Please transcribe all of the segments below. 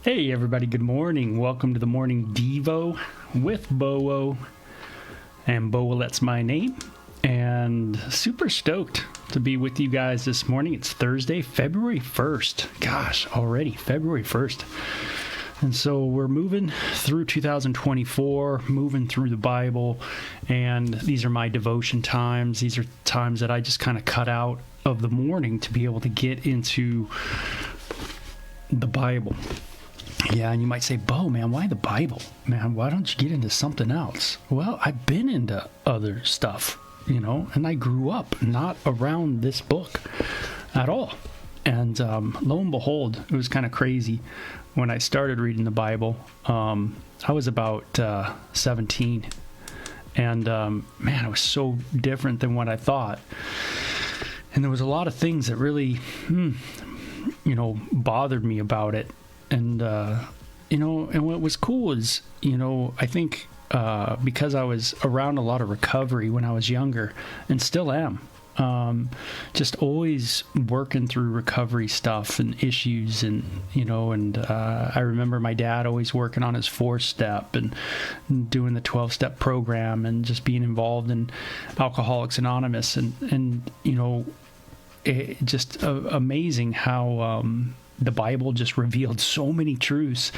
Hey everybody, good morning. Welcome to the Morning Devo with Bowo. And Bowolet's my name. And super stoked to be with you guys this morning. It's Thursday, February 1st. Gosh, already February 1st. And so we're moving through 2024, moving through the Bible, and these are my devotion times. These are times that I just kind of cut out of the morning to be able to get into the Bible. Yeah, and you might say, Bo, man, why the Bible? Man, why don't you get into something else? Well, I've been into other stuff, and I grew up not around this book at all. And lo and behold, it was kind of crazy. When I started reading the Bible, I was about 17. And, man, it was so different than what I thought. And there was a lot of things that really, bothered me about it. And, and what was cool is, I think because I was around a lot of recovery when I was younger and still am, just always working through recovery stuff and issues and I remember my dad always working on his 4-step and doing the 12-step program and just being involved in Alcoholics Anonymous and just amazing how the Bible just revealed so many truths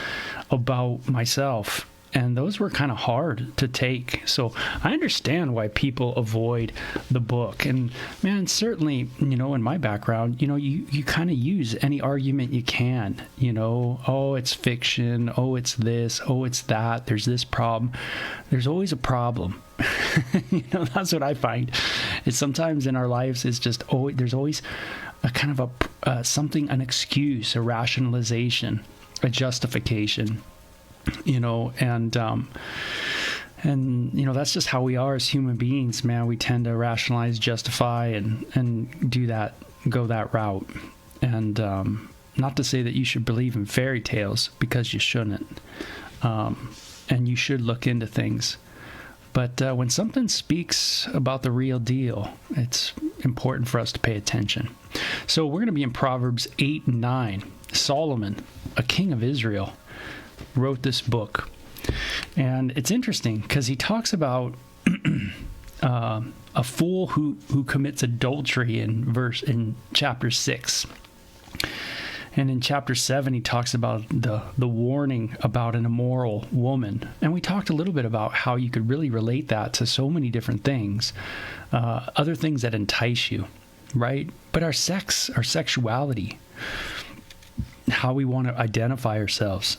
about myself. And those were kind of hard to take. So I understand why people avoid the book. And man, certainly, in my background, you kind of use any argument you can, oh, it's fiction. Oh, it's this. Oh, it's that. There's this problem. There's always a problem. That's what I find. It's sometimes in our lives, it's just, there's always a kind of something, an excuse, a rationalization, a justification. And that's just how we are as human beings, man. We tend to rationalize, justify, and do that, go that route. And not to say that you should believe in fairy tales, because you shouldn't. And you should look into things. But when something speaks about the real deal, it's important for us to pay attention. So we're going to be in Proverbs 8 and 9. Solomon, a king of Israel, wrote this book. And it's interesting because he talks about a fool who commits adultery in chapter 6. And in chapter 7, he talks about the warning about an immoral woman. And we talked a little bit about how you could really relate that to so many different things, other things that entice you, right? But our sexuality, how we want to identify ourselves.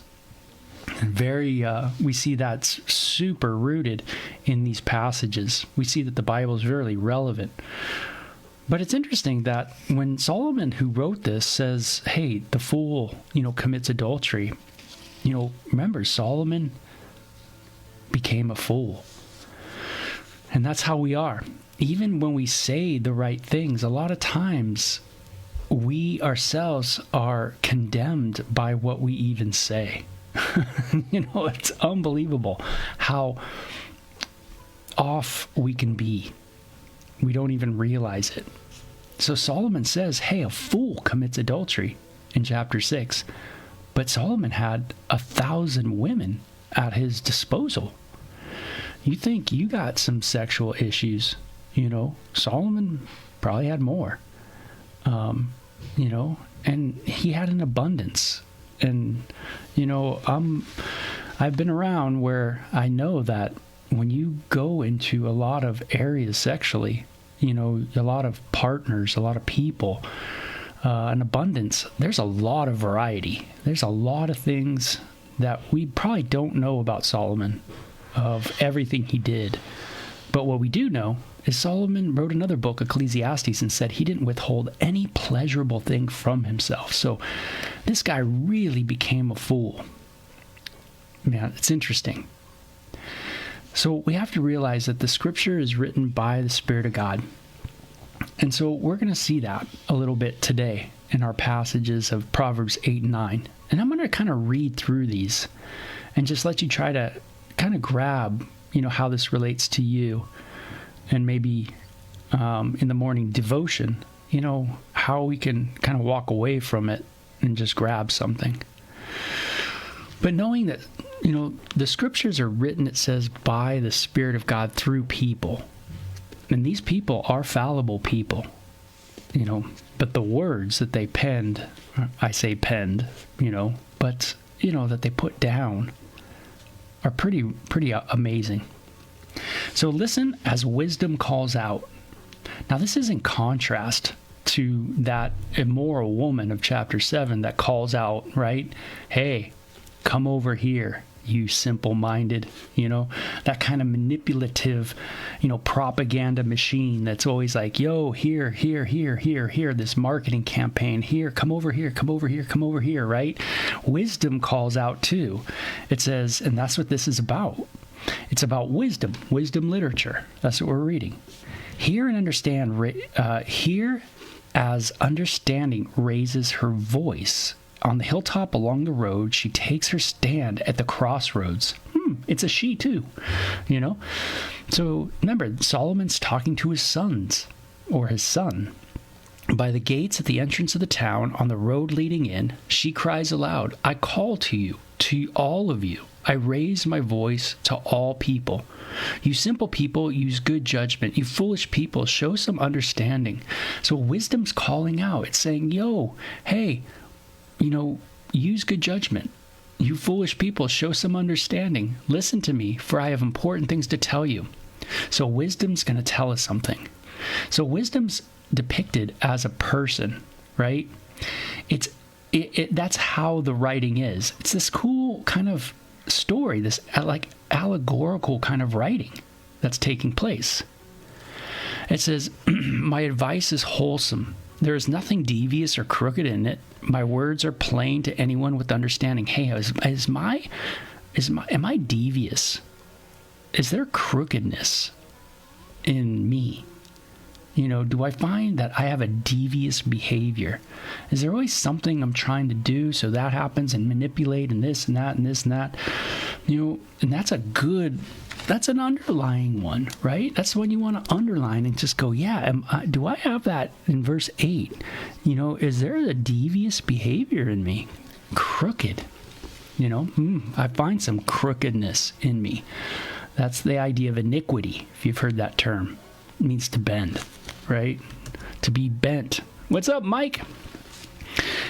We see that's super rooted in these passages. We see that the Bible is very relevant. But it's interesting that when Solomon, who wrote this, says, hey, the fool, commits adultery, remember, Solomon became a fool. And that's how we are. Even when we say the right things, a lot of times we ourselves are condemned by what we even say. It's unbelievable how off we can be. We don't even realize it. So Solomon says, hey, a fool commits adultery in chapter 6. But Solomon had 1,000 women at his disposal. You think you got some sexual issues, Solomon probably had more, and he had an abundance. And, I've been around where I know that when you go into a lot of areas sexually, a lot of partners, a lot of people, an abundance, there's a lot of variety. There's a lot of things that we probably don't know about Solomon, of everything he did. But what we do know is Solomon wrote another book, Ecclesiastes, and said he didn't withhold any pleasurable thing from himself. So this guy really became a fool. Man, it's interesting. So we have to realize that the scripture is written by the Spirit of God. And so we're going to see that a little bit today in our passages of Proverbs 8 and 9. And I'm going to kind of read through these and just let you try to kind of grab, how this relates to you. And maybe in the morning devotion, how we can kind of walk away from it and just grab something. But knowing that, the scriptures are written, it says, by the Spirit of God through people. And these people are fallible people, but the words that they penned, I say penned, but, that they put down are pretty amazing. So listen as wisdom calls out. Now, this is in contrast to that immoral woman of chapter 7 that calls out, right? Hey, come over here, you simple-minded, that kind of manipulative, propaganda machine that's always like, yo, here, this marketing campaign, here, come over here, right? Wisdom calls out too. It says, and that's what this is about. It's about wisdom literature. That's what we're reading. Hear and understand, hear as understanding raises her voice. On the hilltop along the road, she takes her stand at the crossroads. It's a she too, So remember, Solomon's talking to his sons, or his son. By the gates at the entrance of the town, on the road leading in, she cries aloud, I call to you, to all of you. I raise my voice to all people. You simple people, use good judgment. You foolish people, show some understanding. So wisdom's calling out. It's saying, yo, hey, use good judgment. You foolish people, show some understanding. Listen to me, for I have important things to tell you. So wisdom's going to tell us something. So wisdom's depicted as a person, right? That's how the writing is. It's this cool kind of story, this like allegorical kind of writing that's taking place. It says, my advice is wholesome. There is nothing devious or crooked in it. My words are plain to anyone with understanding. Hey, am I devious? Is there crookedness in me? Do I find that I have a devious behavior? Is there always something I'm trying to do so that happens and manipulate and this and that and this and that? And that's an underlying one, right? That's the one you want to underline and just go, yeah, do I have that in verse 8? Is there a devious behavior in me? Crooked, I find some crookedness in me. That's the idea of iniquity, if you've heard that term. It means to bend, right? To be bent. What's up, Mike?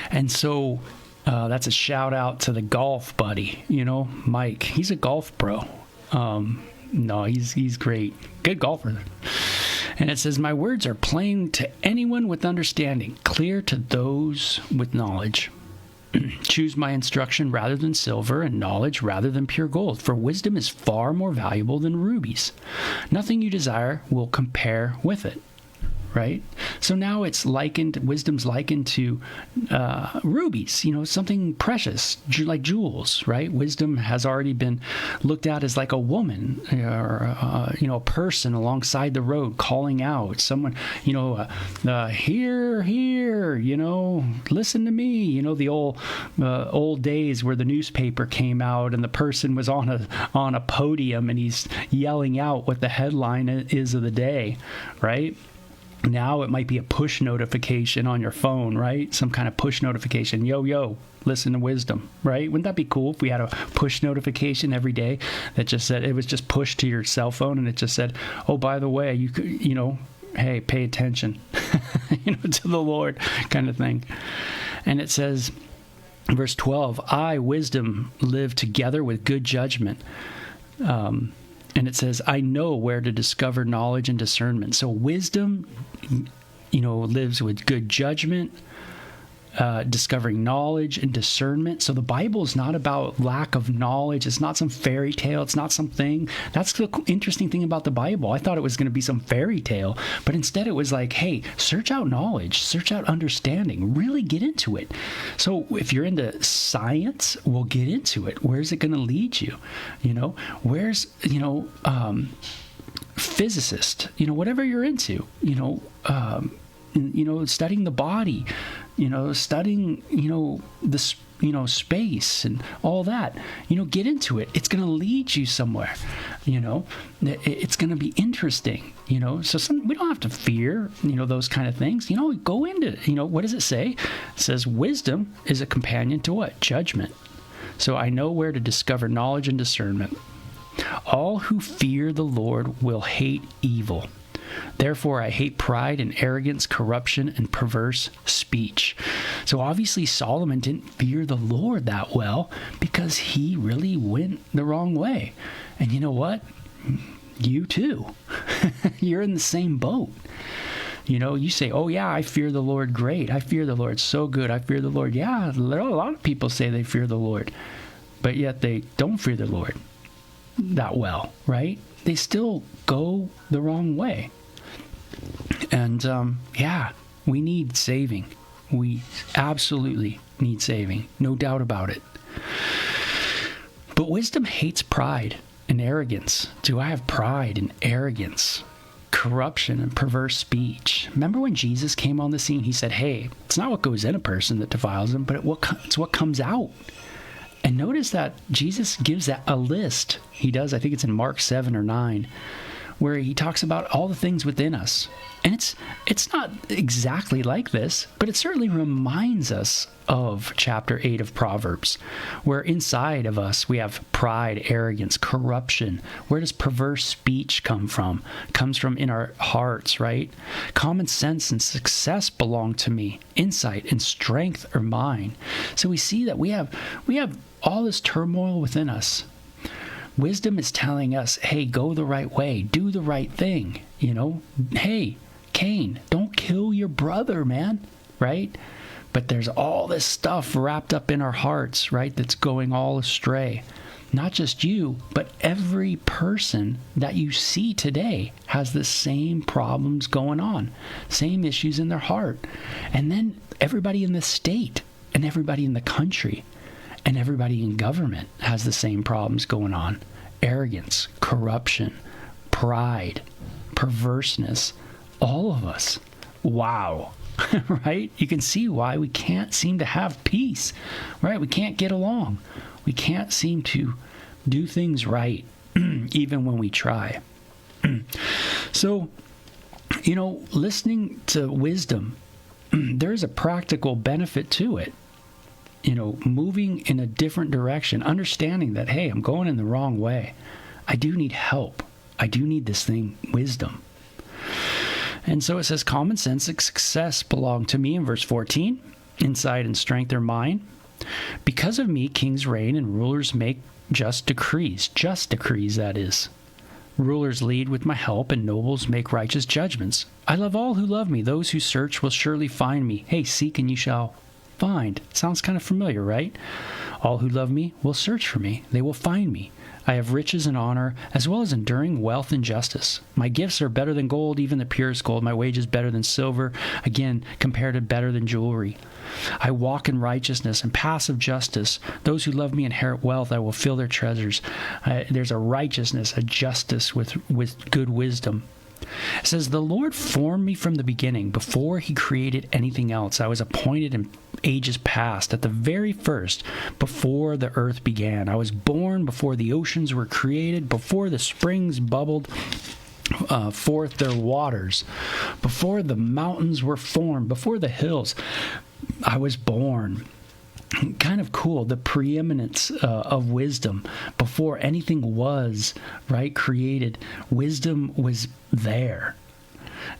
And so that's a shout out to the golf buddy, Mike. He's a golf pro. No, he's great. Good golfer. And it says, my words are plain to anyone with understanding, clear to those with knowledge. Choose my instruction rather than silver, and knowledge rather than pure gold, for wisdom is far more valuable than rubies. Nothing you desire will compare with it. Right? So now wisdom's likened to rubies, something precious, like jewels, right? Wisdom has already been looked at as like a woman or, a person alongside the road calling out, someone, here, listen to me, the old days where the newspaper came out and the person was on a podium and he's yelling out what the headline is of the day, right? Now it might be a push notification on your phone, right? Some kind of push notification. Yo, listen to wisdom, right? Wouldn't that be cool if we had a push notification every day that just said, it was just pushed to your cell phone and it just said, oh, by the way, you could, hey, pay attention, to the Lord kind of thing. And it says, verse 12, I, wisdom, live together with good judgment. And it says, I know where to discover knowledge and discernment. So wisdom, lives with good judgment, discovering knowledge and discernment. So the Bible is not about lack of knowledge. It's not some fairy tale. It's not something. That's the interesting thing about the Bible. I thought it was going to be some fairy tale, but instead it was like, hey, search out knowledge, search out understanding, really get into it. So if you're into science, we'll get into it. Where's it going to lead you? Where's, physicist, whatever you're into, studying the body, studying, the, space and all that, get into it. It's going to lead you somewhere, it's going to be interesting, so we don't have to fear, those kind of things, go into, what does it say? It says wisdom is a companion to what? Judgment. so I know where to discover knowledge and discernment. All who fear the Lord will hate evil. Therefore, I hate pride and arrogance, corruption, and perverse speech. So obviously Solomon didn't fear the Lord that well because he really went the wrong way. And you know what? You too. You're in the same boat. You know, you say, oh yeah, I fear the Lord great. I fear the Lord so good. I fear the Lord. Yeah, a lot of people say they fear the Lord, but yet they don't fear the Lord that well, right? They still go the wrong way. And yeah, we need saving. We absolutely need saving. No doubt about it. But wisdom hates pride and arrogance. Do I have pride and arrogance? Corruption and perverse speech. Remember when Jesus came on the scene, he said, hey, it's not what goes in a person that defiles them, but it's what comes out. And notice that Jesus gives that a list. He does, I think it's in Mark 7 or 9, where he talks about all the things within us. And it's not exactly like this, but it certainly reminds us of chapter 8 of Proverbs, where inside of us we have pride, arrogance, corruption. Where does perverse speech come from? It comes from in our hearts, right? Common sense and success belong to me. Insight and strength are mine. So we see that we have all this turmoil within us. Wisdom is telling us, hey, go the right way, do the right thing. You know, hey, Cain, don't kill your brother, man, right? But there's all this stuff wrapped up in our hearts, right, that's going all astray. Not just you, but every person that you see today has the same problems going on, same issues in their heart. And then everybody in the state and everybody in the country and everybody in government has the same problems going on. Arrogance, corruption, pride, perverseness, all of us. Wow. Right? You can see why we can't seem to have peace, right? We can't get along. We can't seem to do things right, even when we try. So, you know, listening to wisdom, there's a practical benefit to it. You know, moving in a different direction, understanding that, hey, I'm going in the wrong way. I do need help. I do need this thing, wisdom. And so it says, common sense and success belong to me in verse 14. Insight and strength are mine. Because of me, kings reign and rulers make just decrees, that is. Rulers lead with my help and nobles make righteous judgments. I love all who love me. Those who search will surely find me. Hey, seek and you shall find. Sounds kind of familiar, right? All who love me will search for me. They will find me. I have riches and honor, as well as enduring wealth and justice. My gifts are better than gold, even the purest gold. My wages better than silver, again, compared to better than jewelry. I walk in righteousness and passive justice. Those who love me inherit wealth. I will fill their treasures. There's a righteousness, a justice with good wisdom. It says, the Lord formed me from the beginning, before he created anything else. I was appointed in ages past, at the very first, before the earth began. I was born before the oceans were created, before the springs bubbled forth their waters, before the mountains were formed, before the hills. I was born. Kind of cool, the preeminence of wisdom. Before anything was, right, created, wisdom was there.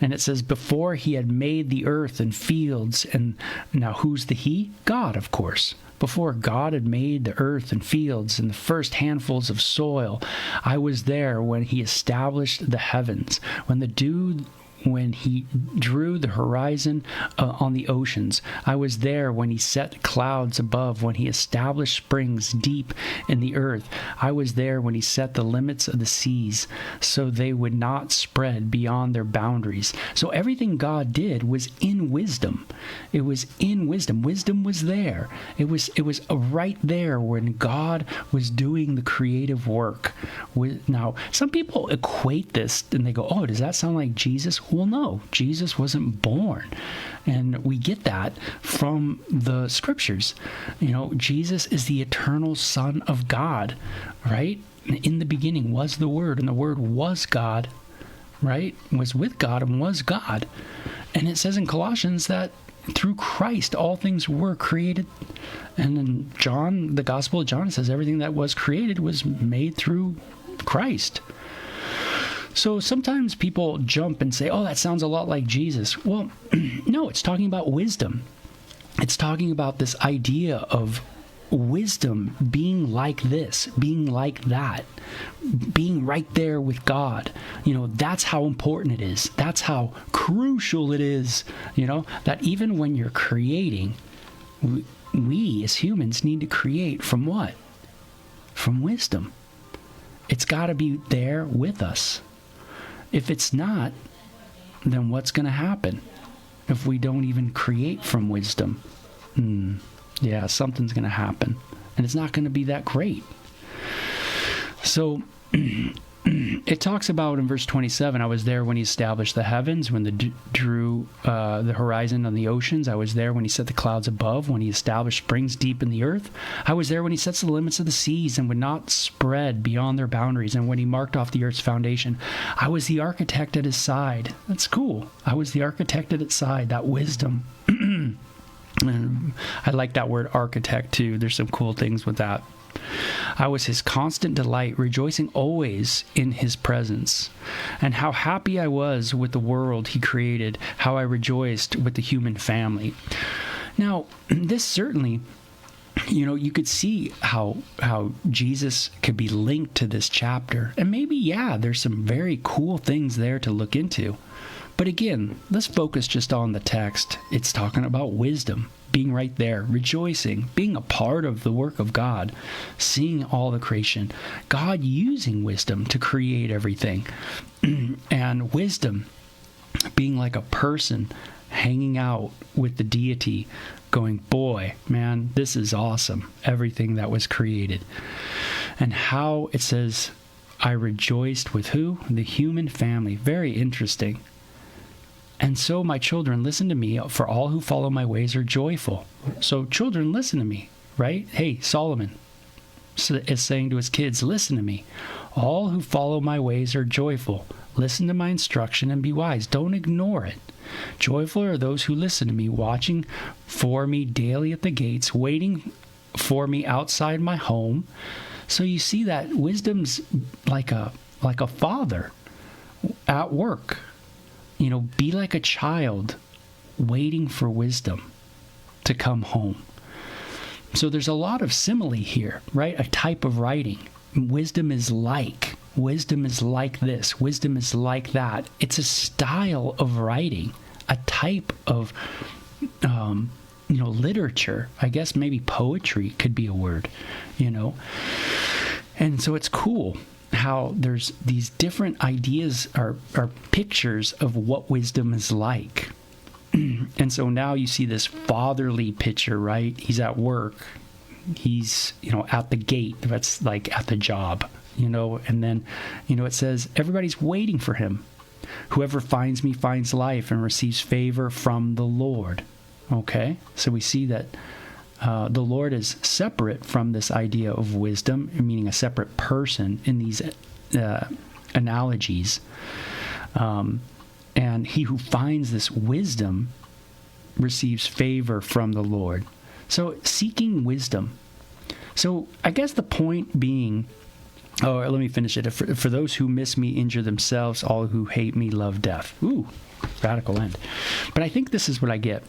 And it says, before he had made the earth and fields, and now who's the he? God, of course. Before God had made the earth and fields and the first handfuls of soil, I was there when he established the heavens, when he drew the horizon on the oceans. I was there when he set clouds above, when he established springs deep in the earth. I was there when he set the limits of the seas so they would not spread beyond their boundaries. So everything God did was in wisdom. It was in wisdom. Wisdom was there. It was right there when God was doing the creative work. Now, some people equate this and they go, oh, does that sound like Jesus? Well, no, Jesus wasn't born. And we get that from the scriptures. You know, Jesus is the eternal Son of God, right? In the beginning was the Word, and the Word was God, right? Was with God and was God. And it says in Colossians that through Christ, all things were created. And in John, the Gospel of John says everything that was created was made through Christ. So sometimes people jump and say, oh, that sounds a lot like Jesus. Well, no, it's talking about wisdom. It's talking about this idea of wisdom being like this, being like that, being right there with God. That's how important it is. That's how crucial it is, that even when you're creating, we as humans need to create from what? From wisdom. It's got to be there with us. If it's not, then what's going to happen if we don't even create from wisdom? Yeah, something's going to happen, and it's not going to be that great. So it talks about in verse 27, I was there when he established the heavens, when drew the horizon on the oceans. I was there when he set the clouds above, when he established springs deep in the earth. I was there when he sets the limits of the seas and would not spread beyond their boundaries, and when he marked off the earth's foundation. I was the architect at his side. That's cool. I was the architect at his side, that wisdom. And I like that word architect too. There's some cool things with that. I was his constant delight, rejoicing always in his presence. And how happy I was with the world he created, how I rejoiced with the human family. Now, this certainly, you could see how Jesus could be linked to this chapter. And maybe, there's some very cool things there to look into. But again, let's focus just on the text. It's talking about wisdom, being right there, rejoicing, being a part of the work of God, seeing all the creation, God using wisdom to create everything, and wisdom being like a person hanging out with the deity, going, boy, man, this is awesome, everything that was created. And how it says, I rejoiced with who? The human family. Very interesting. And so, my children, listen to me, for all who follow my ways are joyful. So, children, listen to me, right? Hey, Solomon is saying to his kids, listen to me. All who follow my ways are joyful. Listen to my instruction and be wise. Don't ignore it. Joyful are those who listen to me, watching for me daily at the gates, waiting for me outside my home. So you see that wisdom's like a father at work. Be like a child waiting for wisdom to come home. So there's a lot of simile here, right? A type of writing. Wisdom is like this. Wisdom is like that. It's a style of writing, a type of, literature. I guess maybe poetry could be a word, And so it's cool how there's these different ideas or pictures of what wisdom is like. And so now you see this fatherly picture, right? He's at work. He's, at the gate. That's like at the job, and then, it says everybody's waiting for him. Whoever finds me finds life and receives favor from the Lord. Okay. So we see that the Lord is separate from this idea of wisdom, meaning a separate person in these analogies. And he who finds this wisdom receives favor from the Lord. So seeking wisdom. So I guess the point being, let me finish it. For those who miss me injure themselves, all who hate me love death. Ooh, radical end. But I think this is what I get.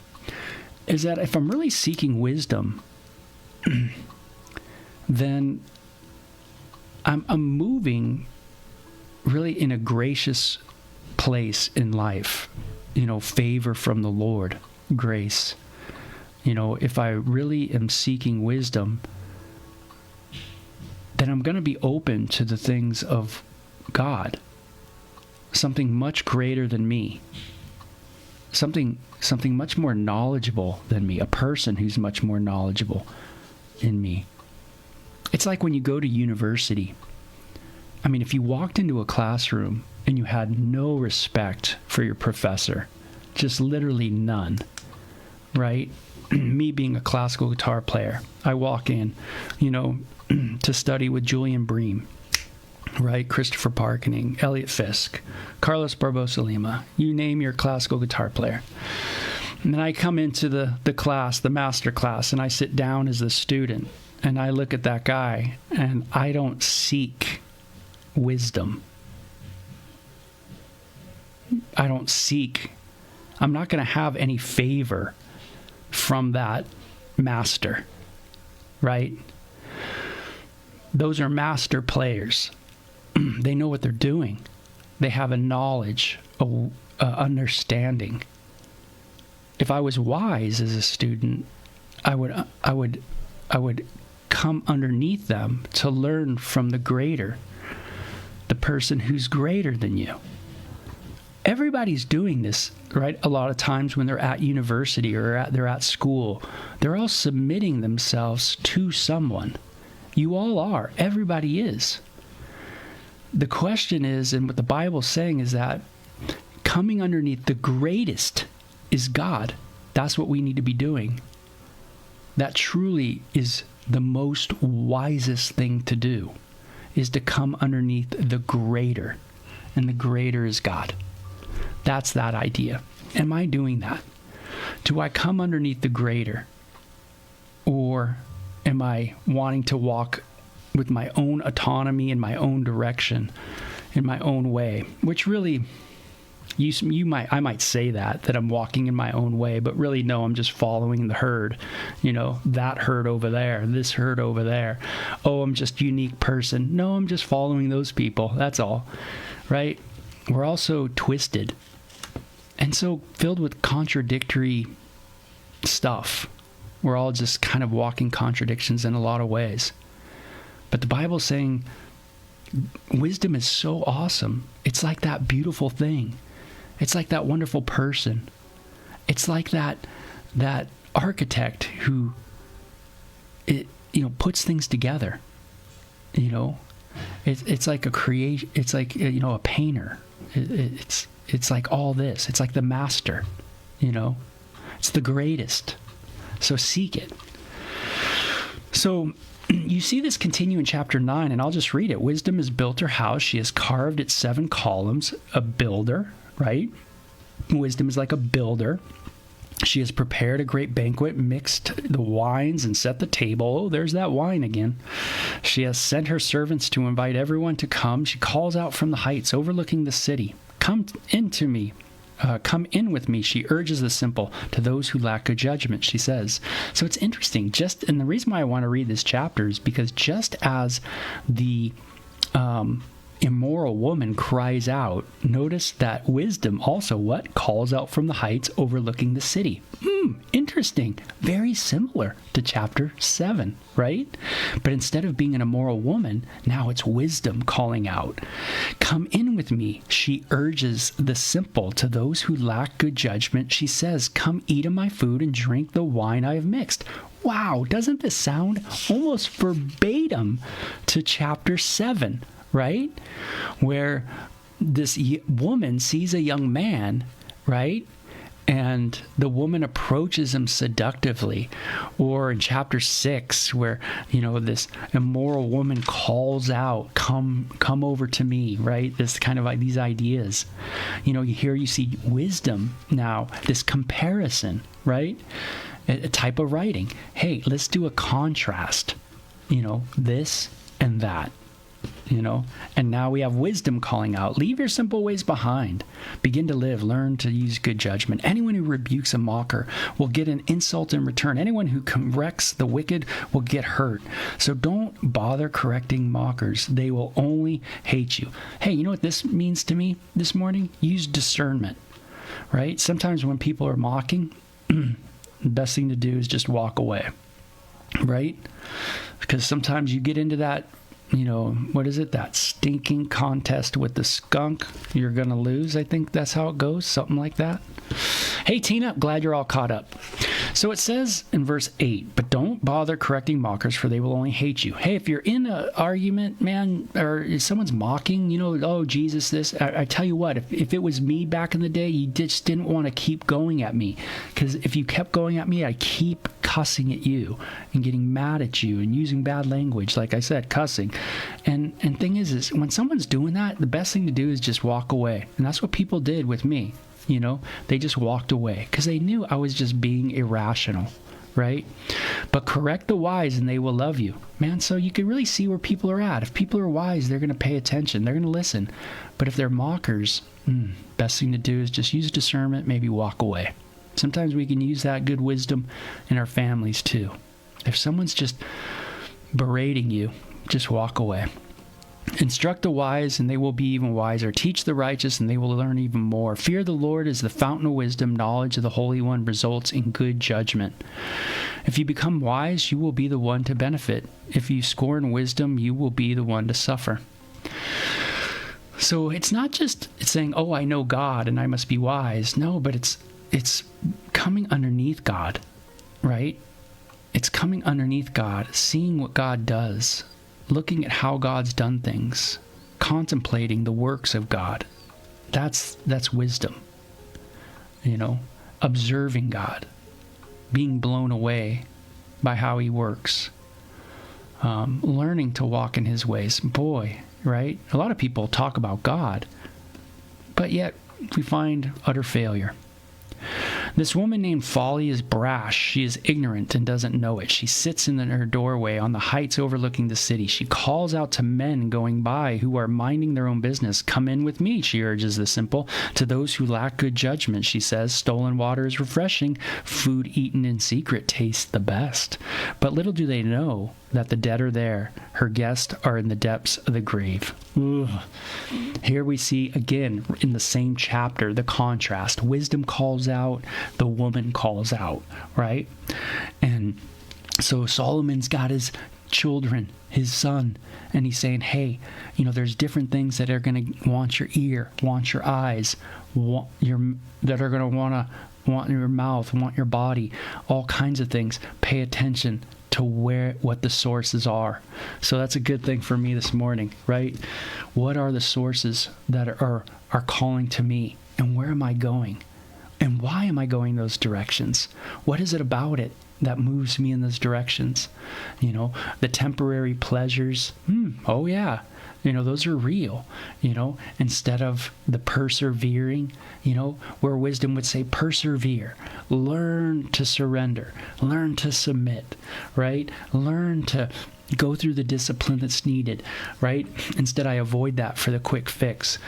Is that if I'm really seeking wisdom, then I'm moving really in a gracious place in life. Favor from the Lord, grace. If I really am seeking wisdom, then I'm going to be open to the things of God, something much greater than me. Something much more knowledgeable than me, a person who's much more knowledgeable in me. It's like when you go to university. I mean, if you walked into a classroom and you had no respect for your professor, just literally none, right? Me being a classical guitar player, I walk in, to study with Julian Bream, right? Christopher Parkening, Elliot Fisk, Carlos Barbosa Lima, you name your classical guitar player. And then I come into the class, the master class, and I sit down as the student, and I look at that guy, and I don't seek wisdom. I'm not going to have any favor from that master, right? Those are master players. They know what they're doing. They have a knowledge, a understanding. If I was wise as a student, I would come underneath them to learn from the greater, the person who's greater than you. Everybody's doing this, right? A lot of times when they're at university or they're at school, they're all submitting themselves to someone. You all are. Everybody is. The question is, and what the Bible's saying is that coming underneath the greatest is God. That's what we need to be doing. That truly is the most wisest thing to do, is to come underneath the greater. And the greater is God. That's that idea. Am I doing that? Do I come underneath the greater? Or am I wanting to walk with my own autonomy in my own direction, in my own way? Which really, I might say that I'm walking in my own way, but really no, I'm just following the herd. That herd over there, this herd over there. Oh, I'm just a unique person. No, I'm just following those people. That's all, right? We're also twisted and so filled with contradictory stuff. We're all just kind of walking contradictions in a lot of ways. But the Bible's saying wisdom is so awesome. It's like that beautiful thing. It's like that wonderful person. It's like that architect who puts things together. It's like a creation. It's like a painter. It's like all this. It's like the master. It's the greatest. So seek it. So you see this continue in chapter 9, and I'll just read it. Wisdom has built her house. She has carved its 7 columns. A builder, right? Wisdom is like a builder. She has prepared a great banquet, mixed the wines, and set the table. Oh, there's that wine again. She has sent her servants to invite everyone to come. She calls out from the heights overlooking the city. Come in with me, she urges the simple. To those who lack good judgment, she says. So it's interesting. And the reason why I want to read this chapter is because just as the immoral woman cries out, notice that wisdom also calls out from the heights overlooking the city. Interesting. Very similar to chapter 7, right? But instead of being an immoral woman, now it's wisdom calling out. Come in with me, she urges the simple. To those who lack good judgment, she says, come eat of my food and drink the wine I have mixed. Wow, doesn't this sound almost verbatim to chapter 7? Right? Where this woman sees a young man, right? And the woman approaches him seductively. Or in chapter 6, where, this immoral woman calls out, come over to me, right? This kind of like these ideas. You see wisdom now, this comparison, right? A type of writing. Hey, let's do a contrast, this and that. And now we have wisdom calling out, leave your simple ways behind. Begin to live, learn to use good judgment. Anyone who rebukes a mocker will get an insult in return. Anyone who corrects the wicked will get hurt. So don't bother correcting mockers. They will only hate you. Hey, you know what this means to me this morning? Use discernment, right? Sometimes when people are mocking, the best thing to do is just walk away, right? Because sometimes you get into that, that stinking contest with the skunk. You're going to lose. I think that's how it goes. Something like that. Hey, Tina, glad you're all caught up. So it says in verse 8, but don't bother correcting mockers, for they will only hate you. Hey, if you're in an argument, man, or if someone's mocking, oh, Jesus, this, I tell you what, if it was me back in the day, you just didn't want to keep going at me. Because if you kept going at me, I'd keep cussing at you and getting mad at you and using bad language, like I said, cussing. And thing is when someone's doing that, the best thing to do is just walk away. And that's what people did with me. They just walked away because they knew I was just being irrational, right? But correct the wise and they will love you. Man, so you can really see where people are at. If people are wise, they're going to pay attention. They're going to listen. But if they're mockers, best thing to do is just use discernment, maybe walk away. Sometimes we can use that good wisdom in our families too. If someone's just berating you, just walk away. Instruct the wise, and they will be even wiser. Teach the righteous, and they will learn even more. Fear the Lord is the fountain of wisdom. Knowledge of the Holy One results in good judgment. If you become wise, you will be the one to benefit. If you scorn wisdom, you will be the one to suffer. So it's not just saying, oh, I know God and I must be wise. No, but it's coming underneath God, right? It's coming underneath God, seeing what God does, looking at how God's done things, contemplating the works of God. That's wisdom. Observing God, being blown away by how he works, learning to walk in his ways. Boy, right? A lot of people talk about God, but yet we find utter failure. This woman named Folly is brash. She is ignorant and doesn't know it. She sits in her doorway on the heights overlooking the city. She calls out to men going by who are minding their own business. Come in with me, she urges the simple. To those who lack good judgment, she says, stolen water is refreshing. Food eaten in secret tastes the best. But little do they know that the dead are there. Her guests are in the depths of the grave. Ugh. Here we see again in the same chapter the contrast. Wisdom calls out, the woman calls out, right? And so Solomon's got his children, his son, and he's saying, hey, there's different things that are going to want your ear, want your eyes, that are going to want your mouth, want your body, all kinds of things. Pay attention to what the sources are. So that's a good thing for me this morning, right? What are the sources that are calling to me, and where am I going? And why am I going those directions? What is it about it that moves me in those directions? The temporary pleasures. Oh yeah. Those are real, instead of the persevering, where wisdom would say, persevere, learn to surrender, learn to submit, right? Learn to go through the discipline that's needed, right? Instead, I avoid that for the quick fix.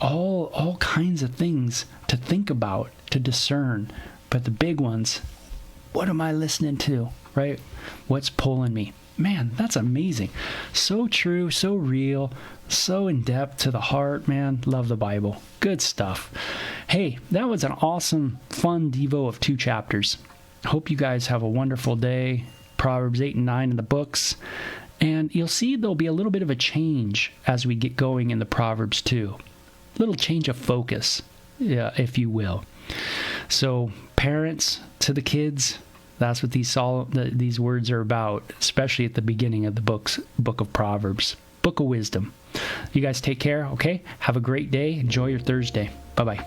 All kinds of things to think about, to discern, but the big ones, what am I listening to, right? What's pulling me? Man, that's amazing. So true, so real, so in depth to the heart, man. Love the Bible. Good stuff. Hey, that was an awesome, fun Devo of 2 chapters. Hope you guys have a wonderful day. Proverbs 8 and 9 in the books. And you'll see there'll be a little bit of a change as we get going in the Proverbs too. Little change of focus, if you will. So parents to the kids, that's what these words are about, especially at the beginning of the book of Proverbs, book of wisdom. You guys take care, okay? Have a great day. Enjoy your Thursday. Bye-bye.